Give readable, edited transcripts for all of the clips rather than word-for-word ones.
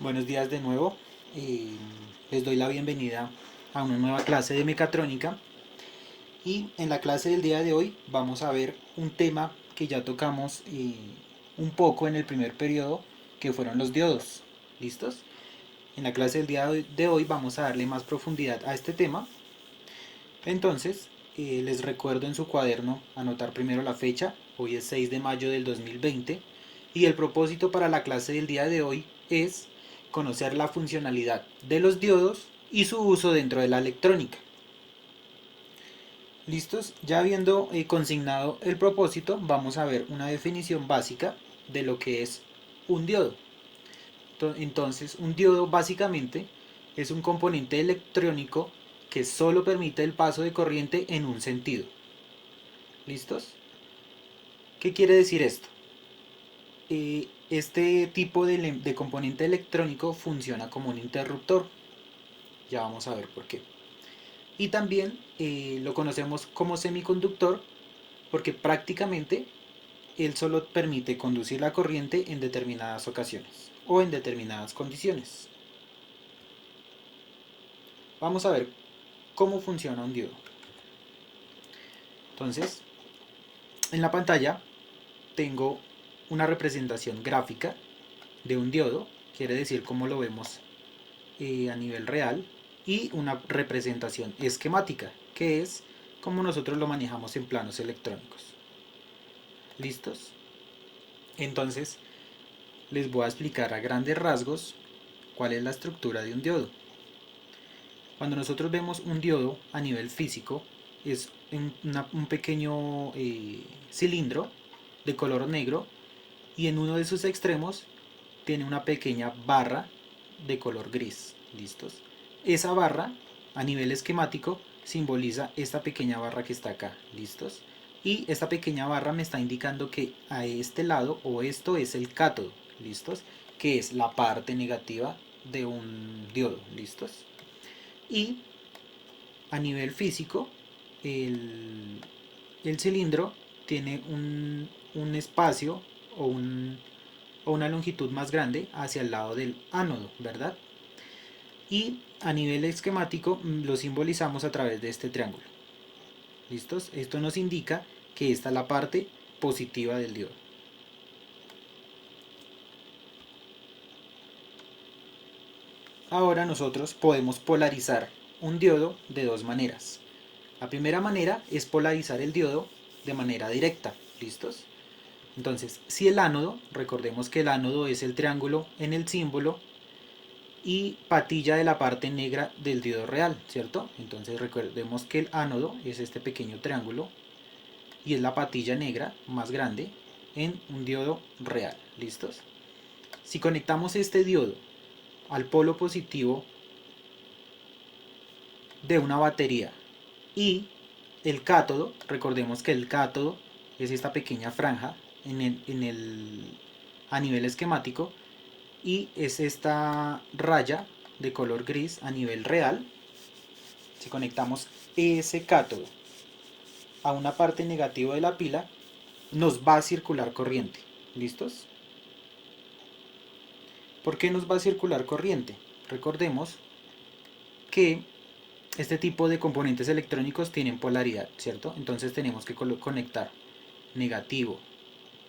Buenos días de nuevo. Eh, Les doy la bienvenida a una nueva clase de mecatrónica y en la clase del día de hoy vamos a ver un tema que ya tocamos un poco en el primer periodo, que fueron los diodos. ¿Listos? En la clase del día de hoy vamos a darle más profundidad a este tema. Entonces, les recuerdo en su cuaderno anotar primero la fecha. Hoy es 6 de mayo del 2020 y el propósito para la clase del día de hoy es conocer la funcionalidad de los diodos y su uso dentro de la electrónica. ¿Listos? Ya habiendo consignado el propósito, vamos a ver una definición básica de lo que es un diodo. Entonces, un diodo básicamente es un componente electrónico que solo permite el paso de corriente en un sentido. ¿Listos? ¿Qué quiere decir esto? Este tipo de componente electrónico funciona como un interruptor. Ya vamos a ver por qué. Y también lo conocemos como semiconductor porque prácticamente él solo permite conducir la corriente en determinadas ocasiones o en determinadas condiciones. Vamos a ver cómo funciona un diodo. Entonces, en la pantalla tengo una representación gráfica de un diodo, quiere decir cómo lo vemos a nivel real, y una representación esquemática, que es como nosotros lo manejamos en planos electrónicos. ¿Listos? Entonces, les voy a explicar a grandes rasgos cuál es la estructura de un diodo. Cuando nosotros vemos un diodo a nivel físico, es un pequeño cilindro de color negro y en uno de sus extremos tiene una pequeña barra de color gris. ¿Listos? Esa barra, a nivel esquemático, simboliza esta pequeña barra que está acá. ¿Listos? Y esta pequeña barra me está indicando que a este lado o esto es el cátodo. ¿Listos? Que es la parte negativa de un diodo. ¿Listos? Y a nivel físico, el, el cilindro tiene un espacio o, o una longitud más grande hacia el lado del ánodo, ¿verdad? Y a nivel esquemático lo simbolizamos a través de este triángulo. ¿Listos? Esto nos indica que esta es la parte positiva del diodo. Ahora nosotros podemos polarizar un diodo de dos maneras. La primera manera es polarizar el diodo de manera directa. ¿Listos? Entonces, si el ánodo, recordemos que el ánodo es el triángulo en el símbolo y patilla de la parte negra del diodo real, ¿cierto? Entonces recordemos que el ánodo es este pequeño triángulo y es la patilla negra más grande en un diodo real. ¿Listos? Si conectamos este diodo al polo positivo de una batería y el cátodo, recordemos que el cátodo es esta pequeña franja a nivel esquemático y es esta raya de color gris a nivel real. Si conectamos ese cátodo a una parte negativa de la pila, nos va a circular corriente. ¿Listos? ¿Por qué nos va a circular corriente? Recordemos que este tipo de componentes electrónicos tienen polaridad, ¿cierto? Entonces tenemos que conectar negativo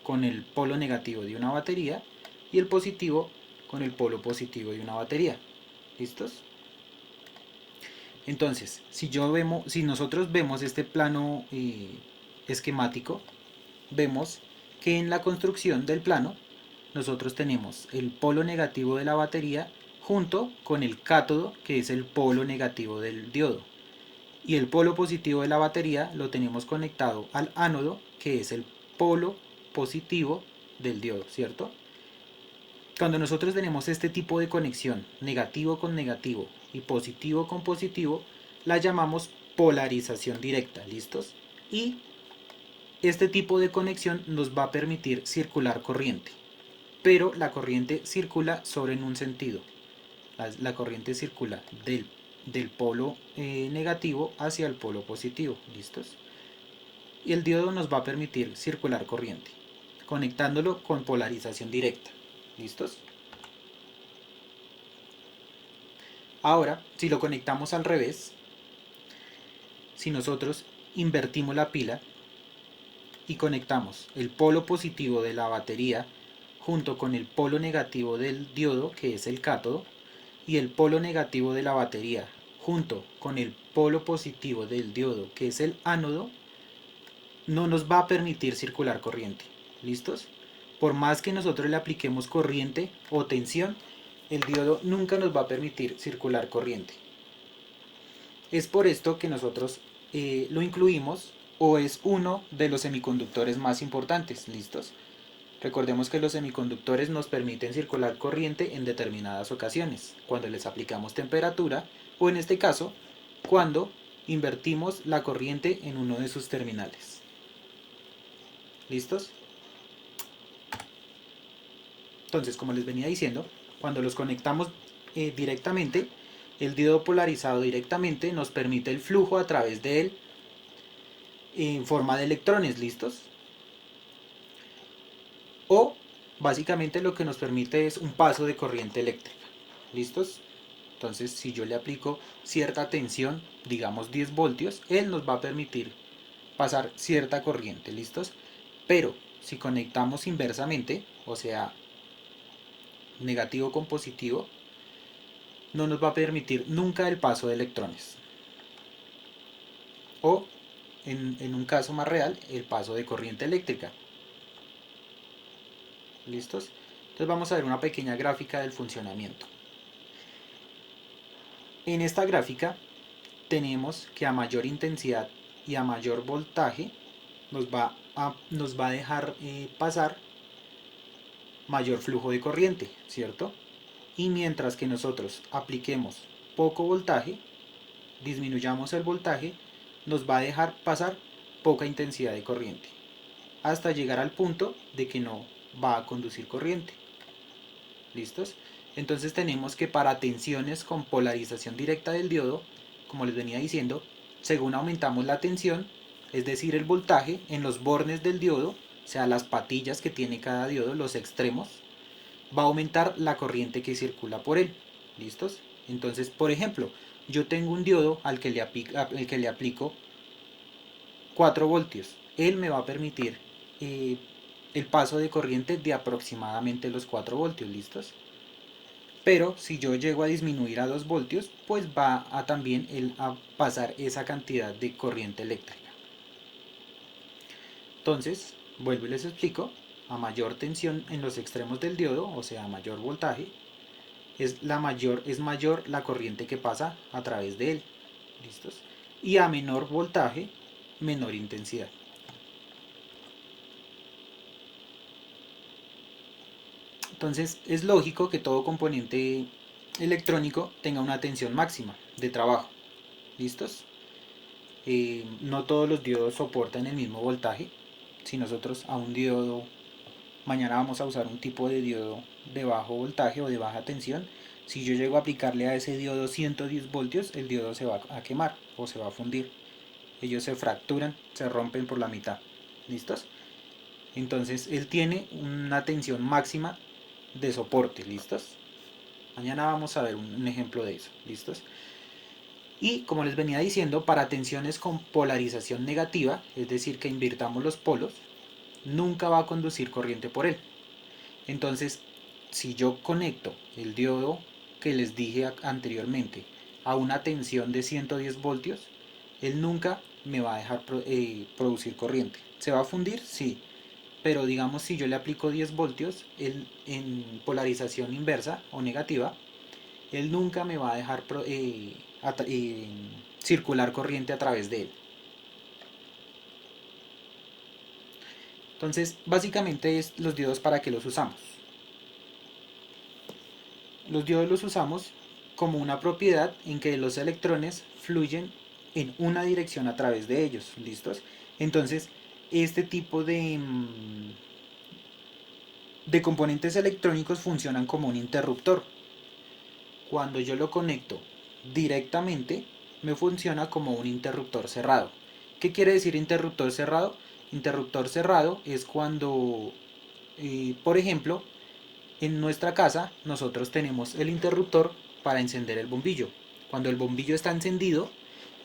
con el polo negativo de una batería y el positivo con el polo positivo de una batería. ¿Listos? Entonces, si nosotros vemos este plano esquemático, vemos que en la construcción del plano nosotros tenemos el polo negativo de la batería junto con el cátodo, que es el polo negativo del diodo. Y el polo positivo de la batería lo tenemos conectado al ánodo, que es el polo positivo del diodo, ¿cierto? Cuando nosotros tenemos este tipo de conexión, negativo con negativo y positivo con positivo, la llamamos polarización directa, ¿listos? Y este tipo de conexión nos va a permitir circular corriente, pero la corriente circula sobre en un sentido. La corriente circula del polo negativo hacia el polo positivo, ¿listos? Y el diodo nos va a permitir circular corriente, conectándolo con polarización directa, ¿listos? Ahora, si lo conectamos al revés, si nosotros invertimos la pila y conectamos el polo positivo de la batería junto con el polo negativo del diodo, que es el cátodo, y el polo negativo de la batería junto con el polo positivo del diodo, que es el ánodo, no nos va a permitir circular corriente. ¿Listos? Por más que nosotros le apliquemos corriente o tensión, el diodo nunca nos va a permitir circular corriente. Es por esto que nosotros lo incluimos, o es uno de los semiconductores más importantes. ¿Listos? Recordemos que los semiconductores nos permiten circular corriente en determinadas ocasiones, cuando les aplicamos temperatura, o en este caso, cuando invertimos la corriente en uno de sus terminales. ¿Listos? Entonces, como les venía diciendo, cuando los conectamos directamente, el diodo polarizado directamente nos permite el flujo a través de él en forma de electrones. ¿Listos? O básicamente lo que nos permite es un paso de corriente eléctrica. ¿Listos? Entonces, si yo le aplico cierta tensión, digamos 10 voltios, él nos va a permitir pasar cierta corriente. ¿Listos? Pero si conectamos inversamente, o sea, negativo con positivo, no nos va a permitir nunca el paso de electrones. O, en un caso más real, el paso de corriente eléctrica. ¿Listos? Entonces vamos a ver una pequeña gráfica del funcionamiento. En esta gráfica tenemos que a mayor intensidad y a mayor voltaje nos va a dejar pasar mayor flujo de corriente, ¿cierto? Y mientras que nosotros apliquemos poco voltaje, disminuyamos el voltaje, nos va a dejar pasar poca intensidad de corriente, hasta llegar al punto de que no va a conducir corriente. ¿Listos? Entonces tenemos que para tensiones con polarización directa del diodo, como les venía diciendo, según aumentamos la tensión, es decir, el voltaje en los bornes del diodo, o sea, las patillas que tiene cada diodo, los extremos, va a aumentar la corriente que circula por él. ¿Listos? Entonces, por ejemplo, yo tengo un diodo al que le aplico 4 voltios. Él me va a permitir el paso de corriente de aproximadamente los 4 voltios. ¿Listos? Pero si yo llego a disminuir a 2 voltios, pues va a también a pasar esa cantidad de corriente eléctrica. Entonces, vuelvo y les explico, a mayor tensión en los extremos del diodo, o sea, a mayor voltaje, es mayor la corriente que pasa a través de él. ¿Listos? Y a menor voltaje, menor intensidad. Entonces es lógico que todo componente electrónico tenga una tensión máxima de trabajo. ¿Listos? No todos los diodos soportan el mismo voltaje. Si nosotros a un diodo, mañana vamos a usar un tipo de diodo de bajo voltaje o de baja tensión, si yo llego a aplicarle a ese diodo 110 voltios, el diodo se va a quemar o se va a fundir. Ellos se fracturan, se rompen por la mitad. ¿Listos? Entonces él tiene una tensión máxima de soporte. ¿Listos? Mañana vamos a ver un ejemplo de eso. ¿Listos? Y como les venía diciendo, para tensiones con polarización negativa, es decir, que invirtamos los polos, nunca va a conducir corriente por él. Entonces, si yo conecto el diodo que les dije anteriormente a una tensión de 110 voltios, él nunca me va a dejar producir corriente. ¿Se va a fundir? Sí. Pero digamos, si yo le aplico 10 voltios él, en polarización inversa o negativa, él nunca me va a dejar circular corriente a través de él. Entonces, básicamente es los diodos para qué los usamos. Los diodos los usamos como una propiedad en que los electrones fluyen en una dirección a través de ellos. ¿Listos? Entonces, este tipo de componentes electrónicos funcionan como un interruptor. Cuando yo lo conecto directamente, me funciona como un interruptor cerrado. ¿Qué quiere decir interruptor cerrado? Interruptor cerrado es cuando, por ejemplo, en nuestra casa nosotros tenemos el interruptor para encender el bombillo. Cuando el bombillo está encendido,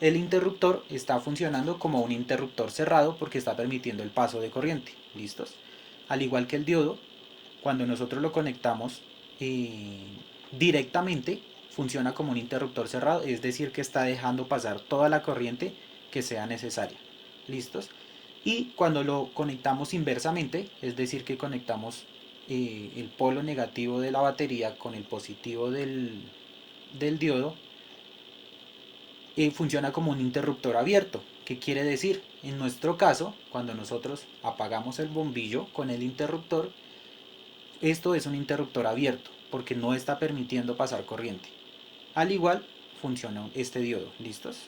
el interruptor está funcionando como un interruptor cerrado porque está permitiendo el paso de corriente. ¿Listos? Al igual que el diodo, cuando nosotros lo conectamos directamente, funciona como un interruptor cerrado, es decir, que está dejando pasar toda la corriente que sea necesaria. ¿Listos? Y cuando lo conectamos inversamente, es decir, que conectamos el polo negativo de la batería con el positivo del diodo, funciona como un interruptor abierto. ¿Qué quiere decir? En nuestro caso, cuando nosotros apagamos el bombillo con el interruptor, esto es un interruptor abierto porque no está permitiendo pasar corriente. Al igual funciona este diodo. ¿Listos?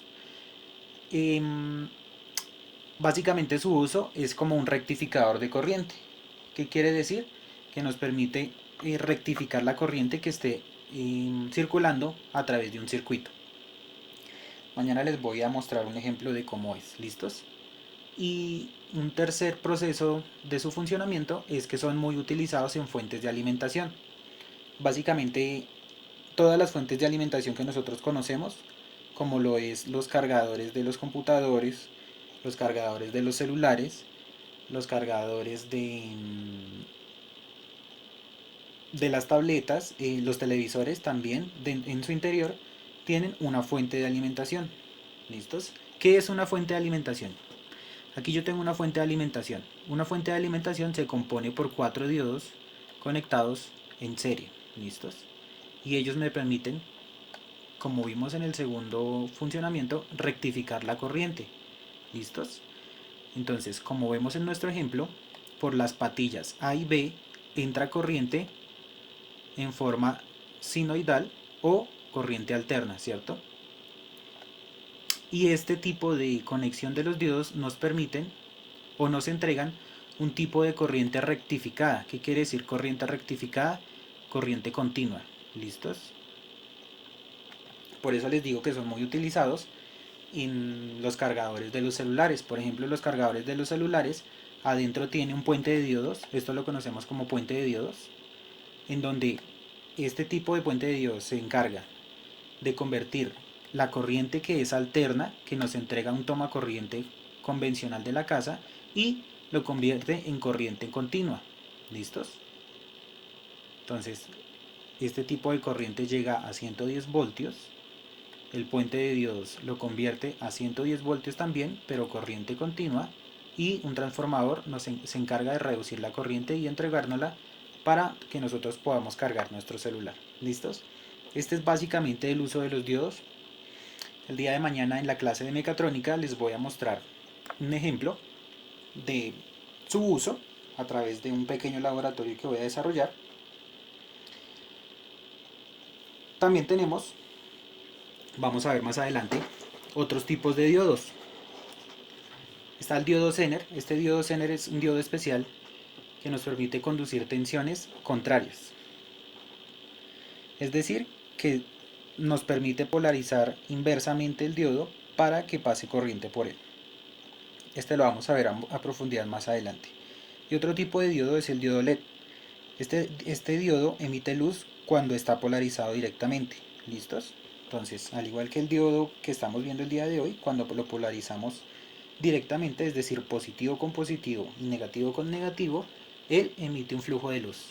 Básicamente su uso es como un rectificador de corriente. ¿Qué quiere decir? Que nos permite rectificar la corriente que esté circulando a través de un circuito. Mañana les voy a mostrar un ejemplo de cómo es. ¿Listos? Y un tercer proceso de su funcionamiento es que son muy utilizados en fuentes de alimentación. Básicamente todas las fuentes de alimentación que nosotros conocemos, como lo es los cargadores de los computadores, los cargadores de los celulares, los cargadores de las tabletas, los televisores también en su interior tienen una fuente de alimentación. ¿Listos? ¿Qué es una fuente de alimentación? Aquí yo tengo una fuente de alimentación. Una fuente de alimentación se compone por 4 diodos conectados en serie. ¿Listos? Y ellos me permiten, como vimos en el segundo funcionamiento, rectificar la corriente. ¿Listos? Entonces, como vemos en nuestro ejemplo, por las patillas A y B entra corriente en forma sinoidal o corriente alterna, ¿cierto? Y este tipo de conexión de los diodos nos permiten o nos entregan un tipo de corriente rectificada. ¿Qué quiere decir corriente rectificada? Corriente continua. ¿Listos? Por eso les digo que son muy utilizados en los cargadores de los celulares. Por ejemplo, los cargadores de los celulares adentro tiene un puente de diodos. Esto lo conocemos como puente de diodos, en donde este tipo de puente de diodos se encarga de convertir la corriente que es alterna, que nos entrega un toma corriente convencional de la casa, y lo convierte en corriente continua. ¿Listos? Entonces, este tipo de corriente llega a 110 voltios. El puente de diodos lo convierte a 110 voltios también, pero corriente continua. Y un transformador se encarga de reducir la corriente y entregárnosla para que nosotros podamos cargar nuestro celular. ¿Listos? Este es básicamente el uso de los diodos. El día de mañana en la clase de mecatrónica les voy a mostrar un ejemplo de su uso a través de un pequeño laboratorio que voy a desarrollar. También tenemos, vamos a ver más adelante, otros tipos de diodos. Está el diodo Zener. Este diodo Zener es un diodo especial que nos permite conducir tensiones contrarias. Es decir, que nos permite polarizar inversamente el diodo para que pase corriente por él. Este lo vamos a ver a profundidad más adelante. Y otro tipo de diodo es el diodo LED. Este diodo emite luz cuando está polarizado directamente. ¿Listos? Entonces, al igual que el diodo que estamos viendo el día de hoy, cuando lo polarizamos directamente, es decir, positivo con positivo y negativo con negativo, él emite un flujo de luz.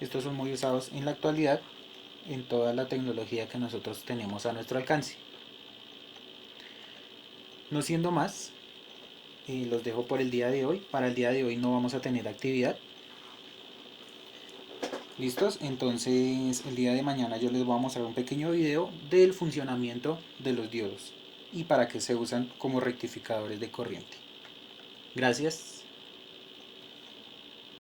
Estos son muy usados en la actualidad en toda la tecnología que nosotros tenemos a nuestro alcance. No siendo más, los dejo por el día de hoy. Para el día de hoy no vamos a tener actividad. ¿Listos? Entonces el día de mañana yo les voy a mostrar un pequeño video del funcionamiento de los diodos y para qué se usan como rectificadores de corriente. Gracias.